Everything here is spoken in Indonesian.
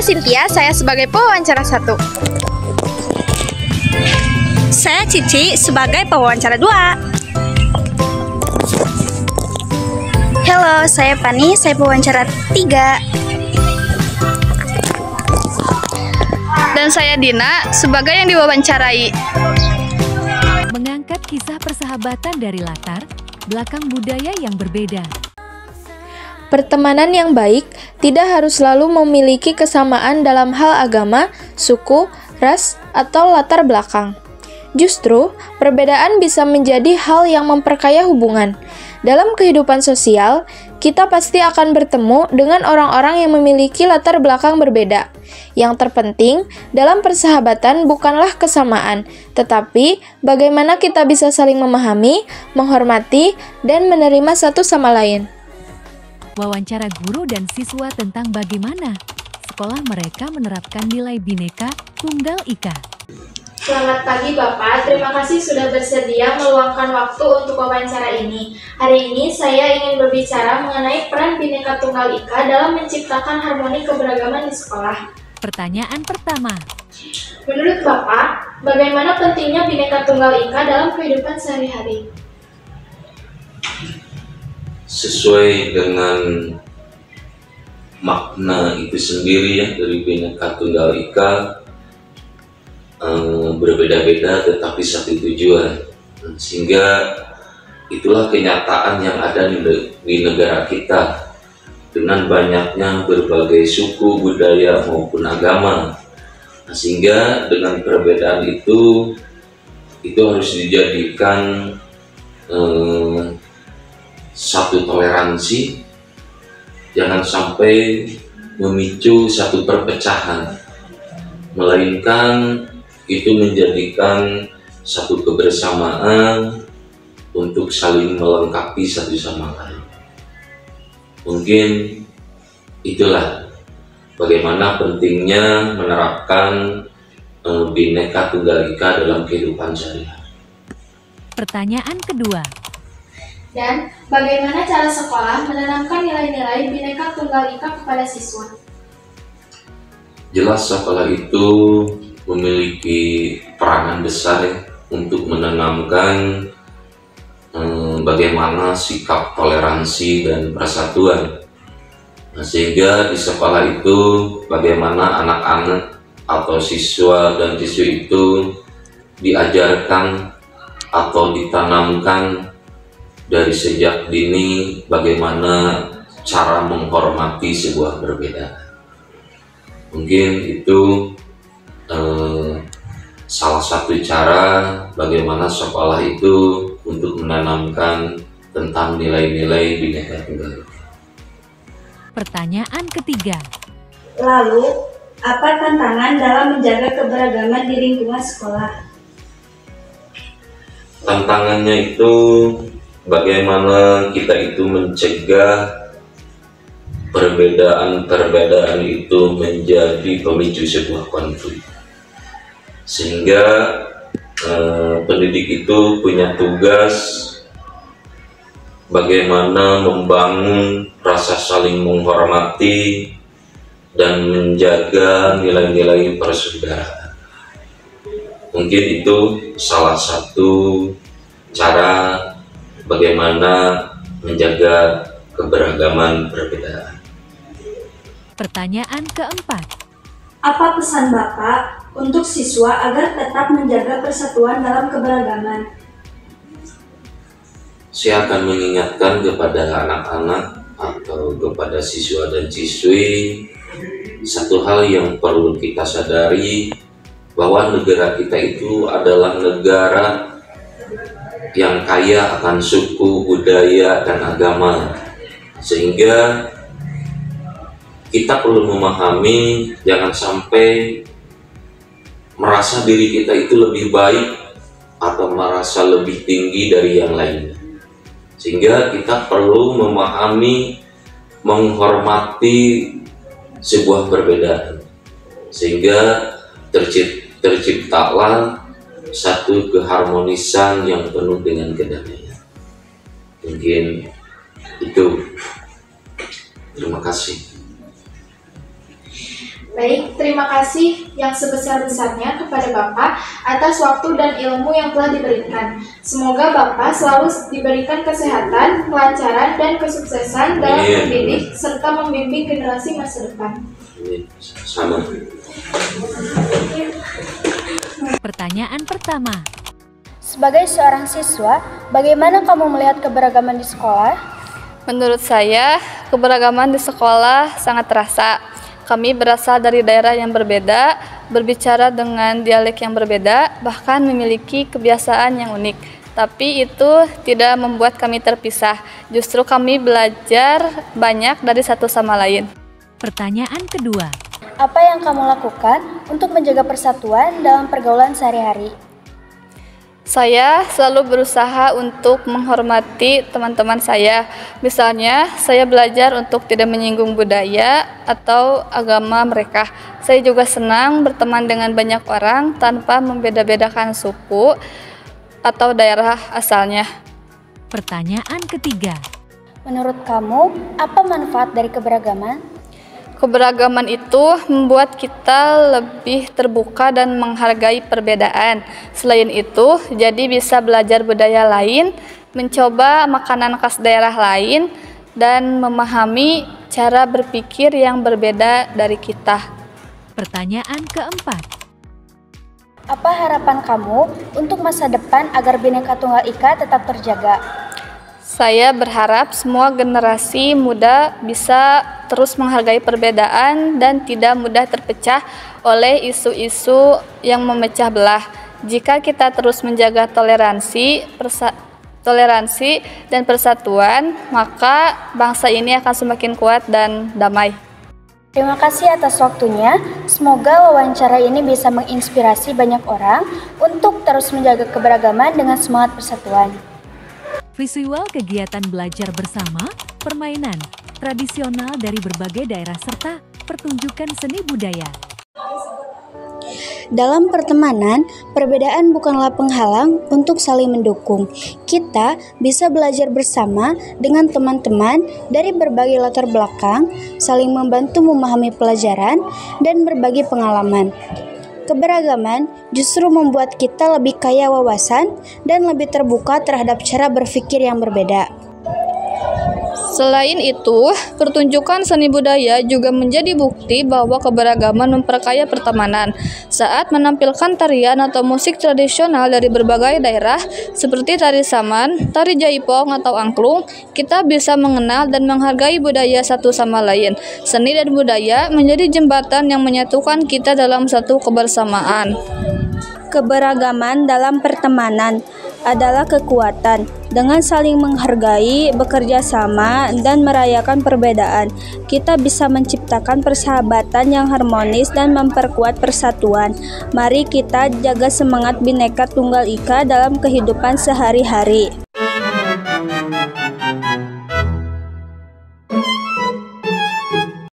Cynthia, saya sebagai pewawancara 1. Saya Cici sebagai pewawancara 2. Halo, saya Pani, saya pewawancara 3. Dan saya Dina sebagai yang diwawancarai. Mengangkat kisah persahabatan dari latar belakang budaya yang berbeda. Pertemanan yang baik tidak harus selalu memiliki kesamaan dalam hal agama, suku, ras, atau latar belakang. Justru, perbedaan bisa menjadi hal yang memperkaya hubungan. Dalam kehidupan sosial, kita pasti akan bertemu dengan orang-orang yang memiliki latar belakang berbeda. Yang terpenting dalam persahabatan bukanlah kesamaan, tetapi bagaimana kita bisa saling memahami, menghormati, dan menerima satu sama lain. Wawancara guru dan siswa tentang bagaimana sekolah mereka menerapkan nilai Bhinneka Tunggal Ika. Selamat pagi Bapak, terima kasih sudah bersedia meluangkan waktu untuk wawancara ini. Hari ini saya ingin berbicara mengenai peran Bhinneka Tunggal Ika dalam menciptakan harmoni keberagaman di sekolah. Pertanyaan pertama. Menurut Bapak, bagaimana pentingnya Bhinneka Tunggal Ika dalam kehidupan sehari-hari? Sesuai dengan makna itu sendiri ya dari Bhinneka Tunggal Ika, berbeda-beda tetapi satu tujuan, sehingga itulah kenyataan yang ada di negara kita dengan banyaknya berbagai suku, budaya maupun agama. Sehingga dengan perbedaan itu harus dijadikan satu toleransi, jangan sampai memicu satu perpecahan, melainkan itu menjadikan satu kebersamaan untuk saling melengkapi satu sama lain. Mungkin itulah bagaimana pentingnya menerapkan Bhinneka Tunggal Ika dalam kehidupan sehari-hari. Pertanyaan kedua. Dan bagaimana cara sekolah menanamkan nilai-nilai Bhinneka Tunggal Ika kepada siswa? Jelas sekolah itu memiliki peranan besar ya, untuk menanamkan bagaimana sikap toleransi dan persatuan. Sehingga di sekolah itu bagaimana anak-anak atau siswa dan siswi itu diajarkan atau ditanamkan dari sejak dini bagaimana cara menghormati sebuah perbedaan. Mungkin itu salah satu cara bagaimana sekolah itu untuk menanamkan tentang nilai-nilai Bhinneka Tunggal Ika. Pertanyaan ketiga. Lalu, apa tantangan dalam menjaga keberagaman di lingkungan sekolah? Tantangannya itu bagaimana kita itu mencegah perbedaan-perbedaan itu menjadi pemicu sebuah konflik, sehingga pendidik itu punya tugas bagaimana membangun rasa saling menghormati dan menjaga nilai-nilai persaudaraan. Mungkin itu salah satu cara bagaimana menjaga keberagaman perbedaan. Pertanyaan keempat. Apa pesan Bapak untuk siswa agar tetap menjaga persatuan dalam keberagaman? Saya akan mengingatkan kepada anak-anak atau kepada siswa dan siswi satu hal yang perlu kita sadari, bahwa negara kita itu adalah negara yang kaya akan suku, budaya, dan agama. Sehingga kita perlu memahami, jangan sampai merasa diri kita itu lebih baik atau merasa lebih tinggi dari yang lainnya. Sehingga kita perlu memahami, menghormati sebuah perbedaan, sehingga terciptalah satu keharmonisan yang penuh dengan kedamaian. Mungkin itu. Terima kasih. Baik, terima kasih yang sebesar-besarnya kepada Bapak atas waktu dan ilmu yang telah diberikan. Semoga Bapak selalu diberikan kesehatan, kelancaran, dan kesuksesan dalam mendidik serta membimbing generasi masa depan. Sama. Pertanyaan pertama. Sebagai seorang siswa, bagaimana kamu melihat keberagaman di sekolah? Menurut saya, keberagaman di sekolah sangat terasa. Kami berasal dari daerah yang berbeda, berbicara dengan dialek yang berbeda, bahkan memiliki kebiasaan yang unik. Tapi itu tidak membuat kami terpisah. Justru kami belajar banyak dari satu sama lain. Pertanyaan kedua. Apa yang kamu lakukan untuk menjaga persatuan dalam pergaulan sehari-hari? Saya selalu berusaha untuk menghormati teman-teman saya. Misalnya, saya belajar untuk tidak menyinggung budaya atau agama mereka. Saya juga senang berteman dengan banyak orang tanpa membeda-bedakan suku atau daerah asalnya. Pertanyaan ketiga. Menurut kamu, apa manfaat dari keberagaman? Keberagaman itu membuat kita lebih terbuka dan menghargai perbedaan. Selain itu, jadi bisa belajar budaya lain, mencoba makanan khas daerah lain, dan memahami cara berpikir yang berbeda dari kita. Pertanyaan keempat. Apa harapan kamu untuk masa depan agar Bhinneka Tunggal Ika tetap terjaga? Saya berharap semua generasi muda bisa terus menghargai perbedaan dan tidak mudah terpecah oleh isu-isu yang memecah belah. Jika kita terus menjaga toleransi dan persatuan, maka bangsa ini akan semakin kuat dan damai. Terima kasih atas waktunya. Semoga wawancara ini bisa menginspirasi banyak orang untuk terus menjaga keberagaman dengan semangat persatuan. Visual kegiatan belajar bersama, permainan, tradisional dari berbagai daerah serta pertunjukan seni budaya. Dalam pertemanan, perbedaan bukanlah penghalang untuk saling mendukung. Kita bisa belajar bersama dengan teman-teman dari berbagai latar belakang, saling membantu memahami pelajaran, dan berbagi pengalaman. Keberagaman justru membuat kita lebih kaya wawasan dan lebih terbuka terhadap cara berpikir yang berbeda. Selain itu, pertunjukan seni budaya juga menjadi bukti bahwa keberagaman memperkaya pertemanan. Saat menampilkan tarian atau musik tradisional dari berbagai daerah, seperti tari saman, tari jaipong, atau angklung, kita bisa mengenal dan menghargai budaya satu sama lain. Seni dan budaya menjadi jembatan yang menyatukan kita dalam satu kebersamaan. Keberagaman dalam pertemanan adalah kekuatan. Dengan saling menghargai, bekerja sama, dan merayakan perbedaan, kita bisa menciptakan persahabatan yang harmonis dan memperkuat persatuan. Mari kita jaga semangat Bhinneka Tunggal Ika dalam kehidupan sehari-hari.